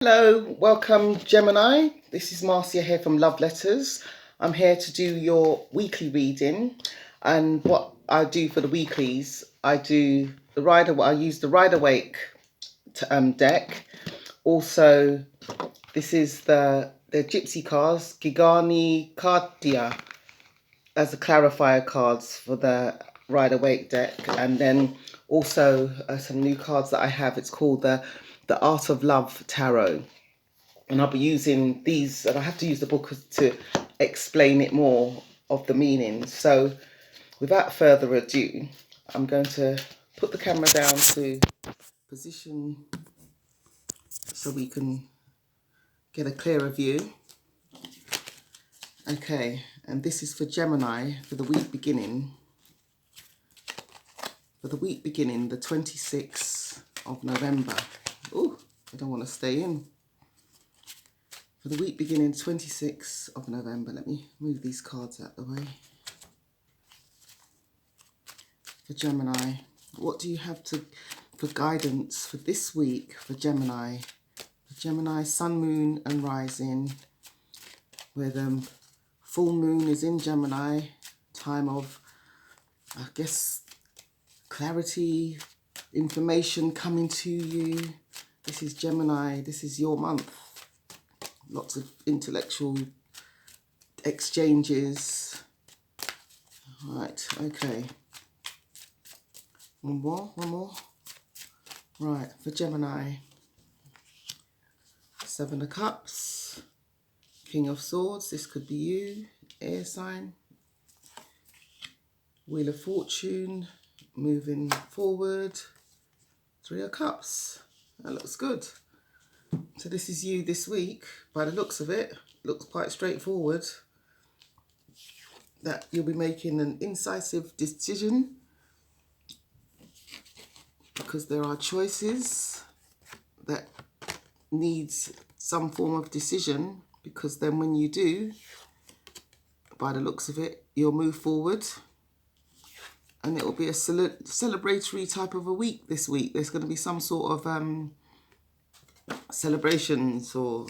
Hello, welcome Gemini. This is Marcia here from Love Letters. I'm here to do your weekly reading, and what I do for the weeklies, I use the Rider Waite deck. Also, this is the Gypsy cards, Gigani Cardia, as the clarifier cards for the Rider Waite deck, and then also some new cards that I have. It's called the Art of Love Tarot. And I'll be using these, and I have to use the book to explain it more of the meaning. So without further ado, I'm going to put the camera down to position so we can get a clearer view. Okay, and this is for Gemini for the week beginning. For the week beginning, the 26th of November. Oh, I don't want to stay in. For the week beginning 26th of November, let me move these cards out of the way. For Gemini, what do you have for guidance for this week for Gemini? For Gemini, Sun, Moon and Rising, where the full moon is in Gemini, time of, I guess, clarity, information coming to you. This is Gemini, this is your month. Lots of intellectual exchanges. Right, okay. One more. Right, for Gemini. Seven of Cups, King of Swords, this could be you, air sign. Wheel of Fortune, moving forward. Three of Cups, that looks good. So this is you this week, by the looks of it. Looks quite straightforward. That you'll be making an incisive decision because there are choices that needs some form of decision, because then when you do, by the looks of it, you'll move forward and it will be a celebratory type of a week this week. There's going to be some sort of celebrations or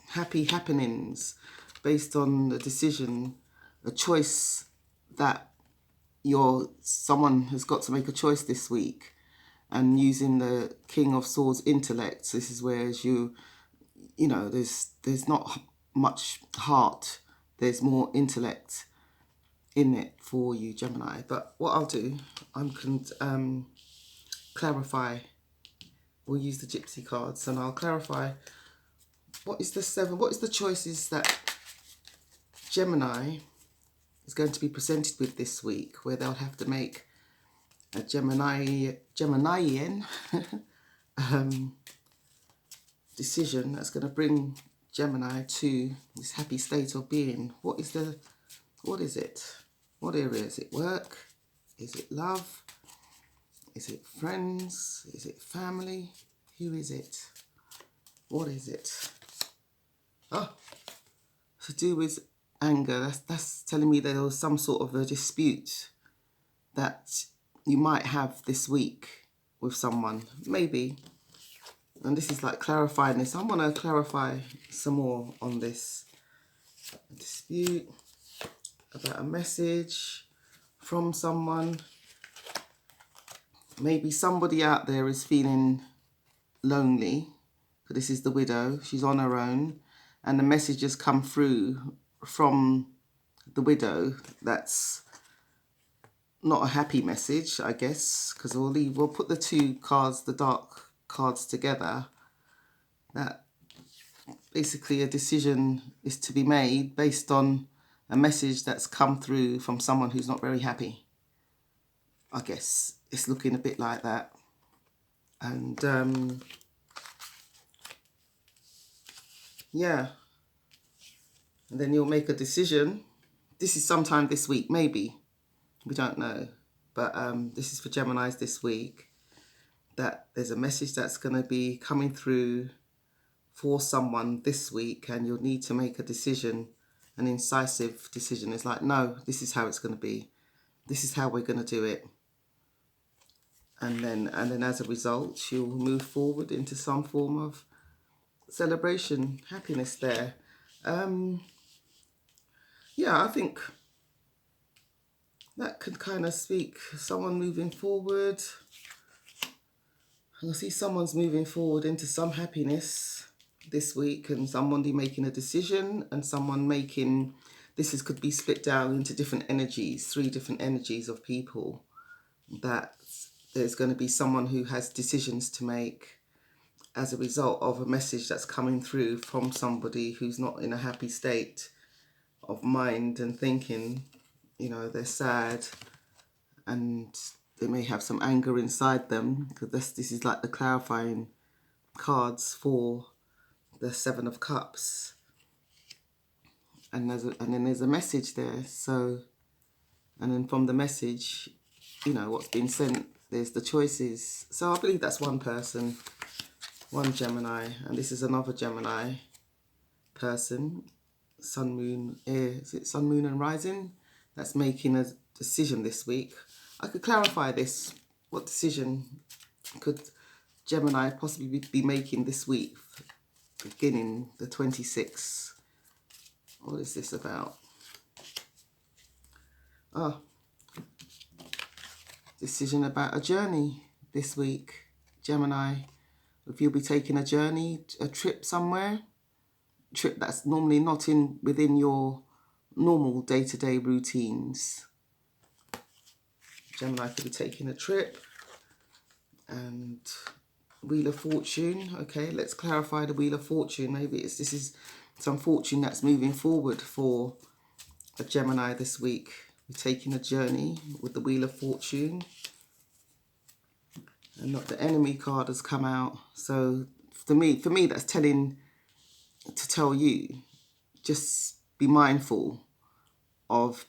happy happenings based on the decision, a choice that someone has got to make a choice this week. And using the King of Swords intellect, this is where you know, there's not much heart, there's more intellect in it for you, Gemini. But what I'll do, I can clarify. We'll use the Gypsy cards and I'll clarify what is the choices that Gemini is going to be presented with this week, where they'll have to make a Geminian decision that's going to bring Gemini to this happy state of being. What is it? What area is it? Work? Is it love? Is it friends? Is it family? Who is it? What is it? Oh, to do with anger. That's telling me there was some sort of a dispute that you might have this week with someone, maybe. And this is like clarifying this. I want to clarify some more on this dispute, about a message from someone. Maybe somebody out there is feeling lonely. This is the widow. She's on her own. And the message has come through from the widow. That's not a happy message, I guess, because we'll put the two cards, the dark cards, together. That basically a decision is to be made based on a message that's come through from someone who's not very happy. I guess it's looking a bit like that. And yeah, and then you'll make a decision. This is sometime this week, maybe. We don't know. But this is for Geminis this week, that there's a message that's going to be coming through for someone this week, and you'll need to make a decision, an incisive decision. It's like, no, this is how it's going to be. This is how we're going to do it. And then as a result, you'll move forward into some form of celebration, happiness there. Yeah, I think that could kind of speak someone moving forward. I see someone's moving forward into some happiness this week, and somebody making a decision, and someone making, could be split down into different energies, 3 different energies of people, that there's going to be someone who has decisions to make as a result of a message that's coming through from somebody who's not in a happy state of mind and thinking. You know, they're sad and they may have some anger inside them, because this is like the clarifying cards for the 7 of Cups, and then there's a message there. So, and then from the message, you know what's been sent, there's the choices. So I believe that's one person, one Gemini, and this is another Gemini person, Sun, Moon, is it Sun, Moon and Rising, that's making a decision this week. I could clarify this. What decision could Gemini possibly be making this week, beginning the 26th? What is this about? Oh, decision about a journey this week, Gemini. If you'll be taking a journey, a trip somewhere, trip that's normally not within your normal day-to-day routines. Gemini could be taking a trip. And Wheel of Fortune. Okay, let's clarify the Wheel of Fortune. Maybe this is some fortune that's moving forward for a Gemini this week. You're taking a journey with the Wheel of Fortune. And not the Enemy card has come out. So for me, that's to tell you, just be mindful of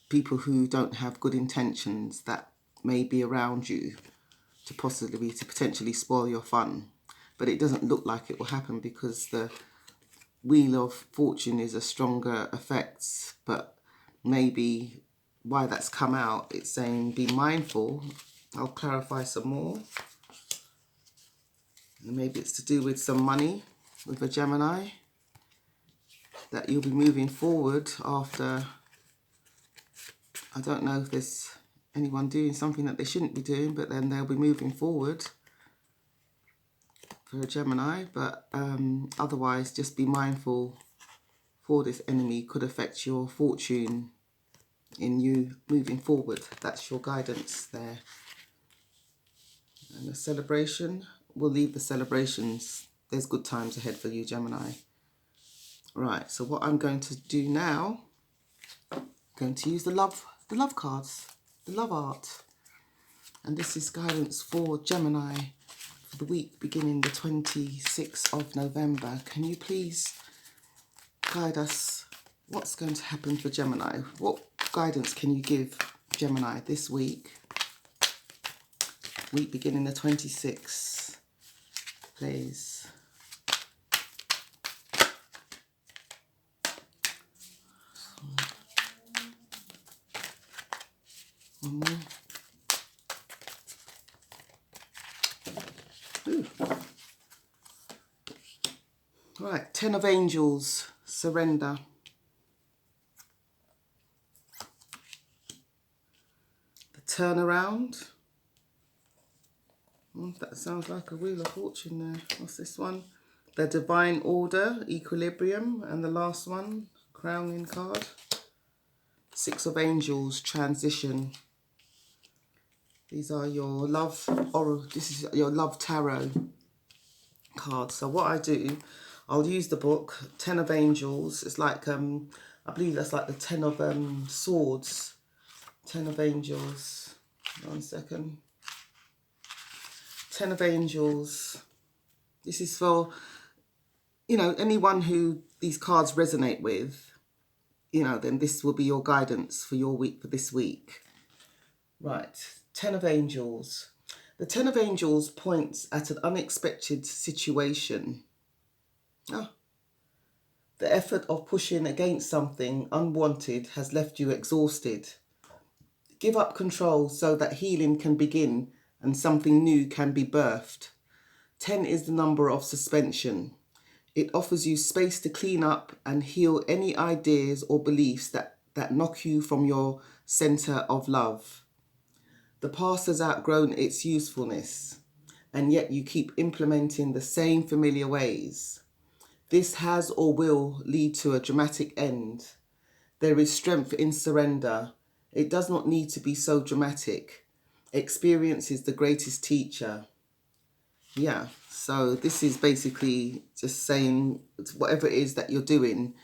people who don't have good intentions that may be around you to potentially spoil your fun. But it doesn't look like it will happen, because the Wheel of Fortune is a stronger effect. But maybe why that's come out, it's saying be mindful. I'll clarify some more. And maybe it's to do with some money with a Gemini, that you'll be moving forward after, I don't know if there's anyone doing something that they shouldn't be doing, but then they'll be moving forward for a Gemini. But otherwise, just be mindful, for this enemy could affect your fortune in you moving forward. That's your guidance there. And a celebration, we'll leave the celebrations. There's good times ahead for you, Gemini. Right, so what I'm going to do now, I'm going to use the love cards, the love art. And this is guidance for Gemini for the week beginning the 26th of November. Can you please guide us? What's going to happen for Gemini? What guidance can you give Gemini this week? Week beginning the 26th, please. One more. Ooh. Right, 10 of Angels, surrender. The turnaround. That sounds like a Wheel of Fortune there. What's this one? The Divine Order, Equilibrium. And the last one, Crowning card. 6 of Angels, Transition. These are your love, or this is your love tarot card. So what I do, I'll use the book, 10 of Angels. It's like, I believe that's like the 10 of Swords. 10 of Angels. 1 second. 10 of Angels. This is for, you know, anyone who these cards resonate with, you know, then this will be your guidance for your week, for this week. Right, 10 of Angels. The 10 of Angels points at an unexpected situation. Oh. The effort of pushing against something unwanted has left you exhausted. Give up control so that healing can begin and something new can be birthed. 10 is the number of suspension. It offers you space to clean up and heal any ideas or beliefs that knock you from your center of love. The past has outgrown its usefulness, and yet you keep implementing the same familiar ways. This has or will lead to a dramatic end. There is strength in surrender. It does not need to be so dramatic. Experience is the greatest teacher. Yeah, so this is basically just saying whatever it is that you're doing,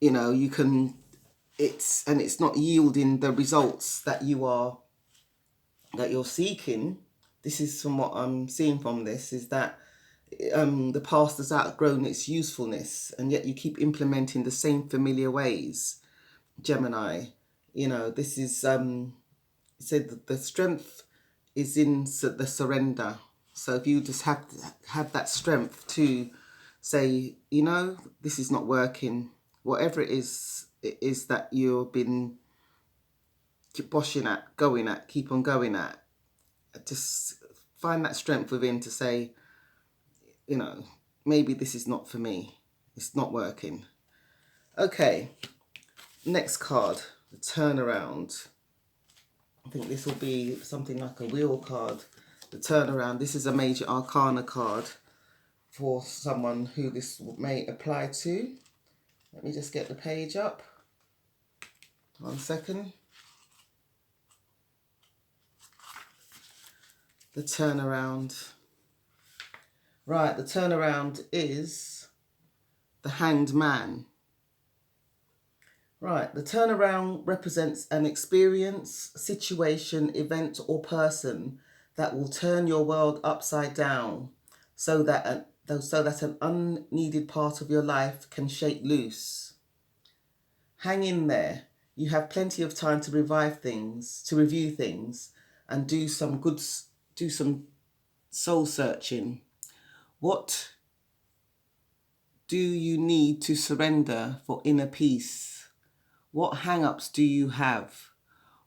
you know, you can, it's not yielding the results that you're seeking. This is from what I'm seeing from this, is that the past has outgrown its usefulness, and yet you keep implementing the same familiar ways, Gemini. You know, this is said that the strength is in the surrender. So if you just have that strength to say, you know, this is not working, whatever it is that you've been keep boshing at, keep on going at, just find that strength within to say, you know, maybe this is not for me. It's not working. Okay, next card, the turnaround. I think this will be something like a wheel card. The turnaround. This is a major arcana card for someone who this may apply to. Let me just get the page up. 1 second. The turnaround. Right, the turnaround is the Hanged Man. Right, the turnaround represents an experience, situation, event, or person that will turn your world upside down so that an unneeded part of your life can shake loose. Hang in there. You have plenty of time to review things, and do some soul searching. What do you need to surrender for inner peace? What hang-ups do you have?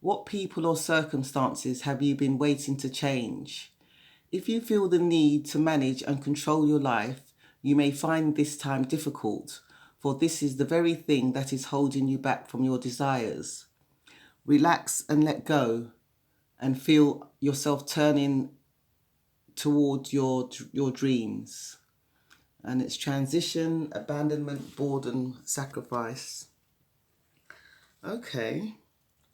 What people or circumstances have you been waiting to change? If you feel the need to manage and control your life, you may find this time difficult, for this is the very thing that is holding you back from your desires. Relax and let go, and feel yourself turning toward your dreams. And it's transition, abandonment, boredom, sacrifice. Okay,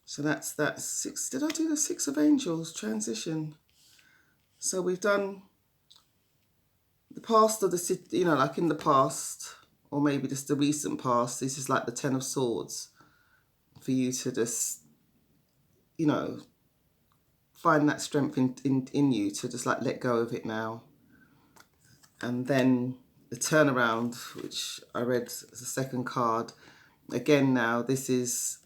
so that's 6. Did I do the 6 of Angels, transition? So we've done the past of the, you know, like in the past, or maybe just the recent past. This is like the 10 of Swords for you to just, you know, find that strength in you to just like let go of it now. And then the turnaround, which I read as a second card. Again now, this is,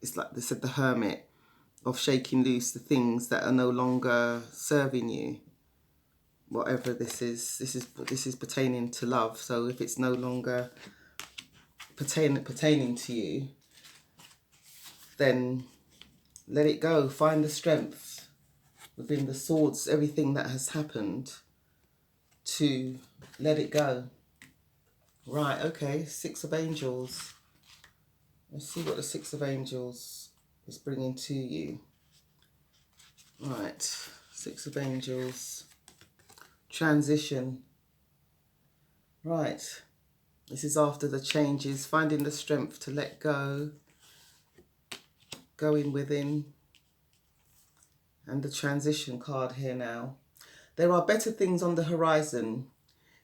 it's like they said, the Hermit, of shaking loose the things that are no longer serving you. Whatever this is pertaining to love. So if it's no longer pertaining to you, then let it go. Find the strength within the swords, everything that has happened, to let it go. Right, okay, 6 of Angels. Let's see what the 6 of Angels is bringing to you. Right, 6 of Angels. Transition. Right, this is after the changes, finding the strength to let go, going within. And the transition card here now. There are better things on the horizon.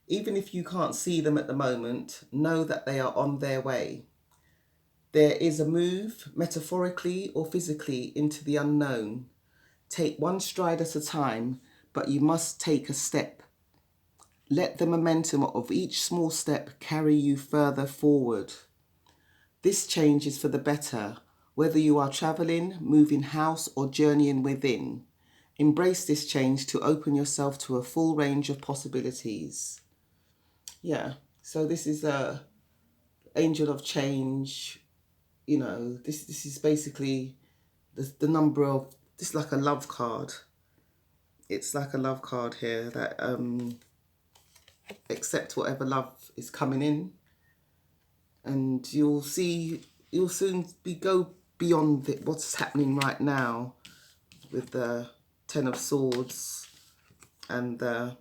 Even if you can't see them at the moment, know that they are on their way. There is a move, metaphorically or physically, into the unknown. Take one stride at a time, but you must take a step. Let the momentum of each small step carry you further forward. This change is for the better, whether you are traveling, moving house, or journeying within. Embrace this change to open yourself to a full range of possibilities. Yeah, so this is a angel of change. You know, this is basically the number of, this is like a love card. It's like a love card here that accept whatever love is coming in, and you'll soon go beyond what's happening right now with the Ten of Swords and the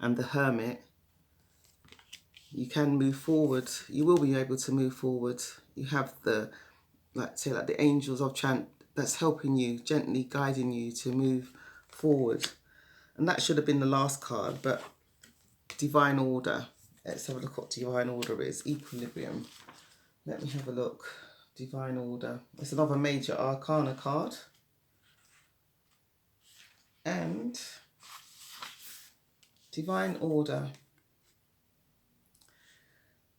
Hermit. You can move forward. You will be able to move forward. You have the, like the angels of chant that's helping you, gently guiding you to move forward. And that should have been the last card, but divine order. Let's have a look what divine order is. Equilibrium. Let me have a look. Divine order. It's another major arcana card. And divine order.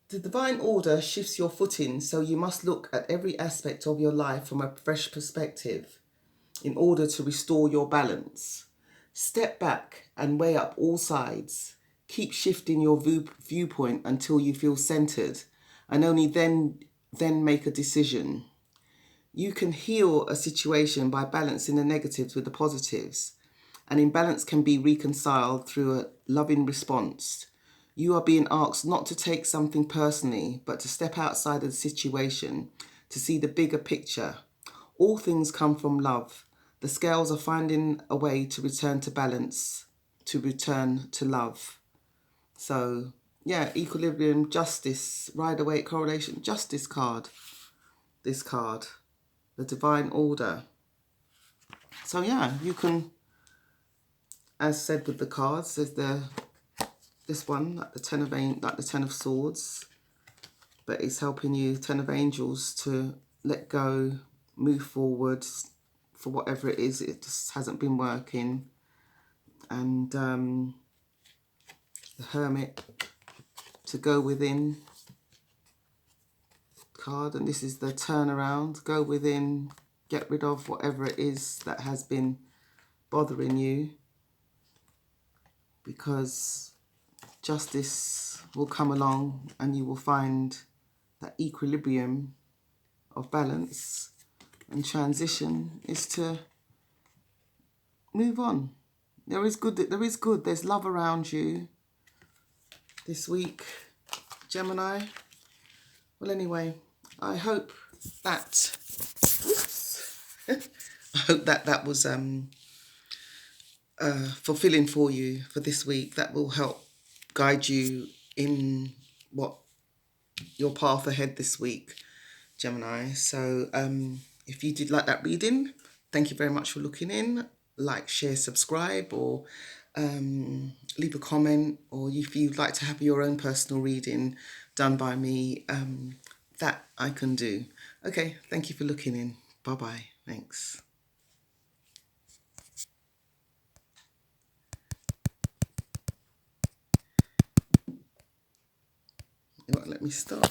The divine order shifts your footing, so you must look at every aspect of your life from a fresh perspective in order to restore your balance. Step back and weigh up all sides. Keep shifting your viewpoint until you feel centered, and only then make a decision. You can heal a situation by balancing the negatives with the positives. An imbalance can be reconciled through a loving response. You are being asked not to take something personally, but to step outside of the situation, to see the bigger picture. All things come from love. The scales are finding a way to return to balance, to return to love. So, yeah, equilibrium, justice, Rider-Waite correlation, justice card. This card, the divine order. So, yeah, you can, as said with the cards, there's this one, like the Ten of Swords, but it's helping you, Ten of Angels, to let go, move forward for whatever it is. It just hasn't been working. And the Hermit, to go within card, and this is the turnaround. Go within, get rid of whatever it is that has been bothering you, because justice will come along and you will find that equilibrium of balance, and transition is to move on. There is good, there's love around you this week, Gemini. Well, anyway, I hope that that was fulfilling for you for this week. That will help guide you in what your path ahead this week, Gemini. So if you did like that reading, thank you very much for looking in. Like, share, subscribe, or leave a comment, or if you'd like to have your own personal reading done by me, that I can do. Okay, thank you for looking in. Bye-bye. Thanks. It won't let me stop.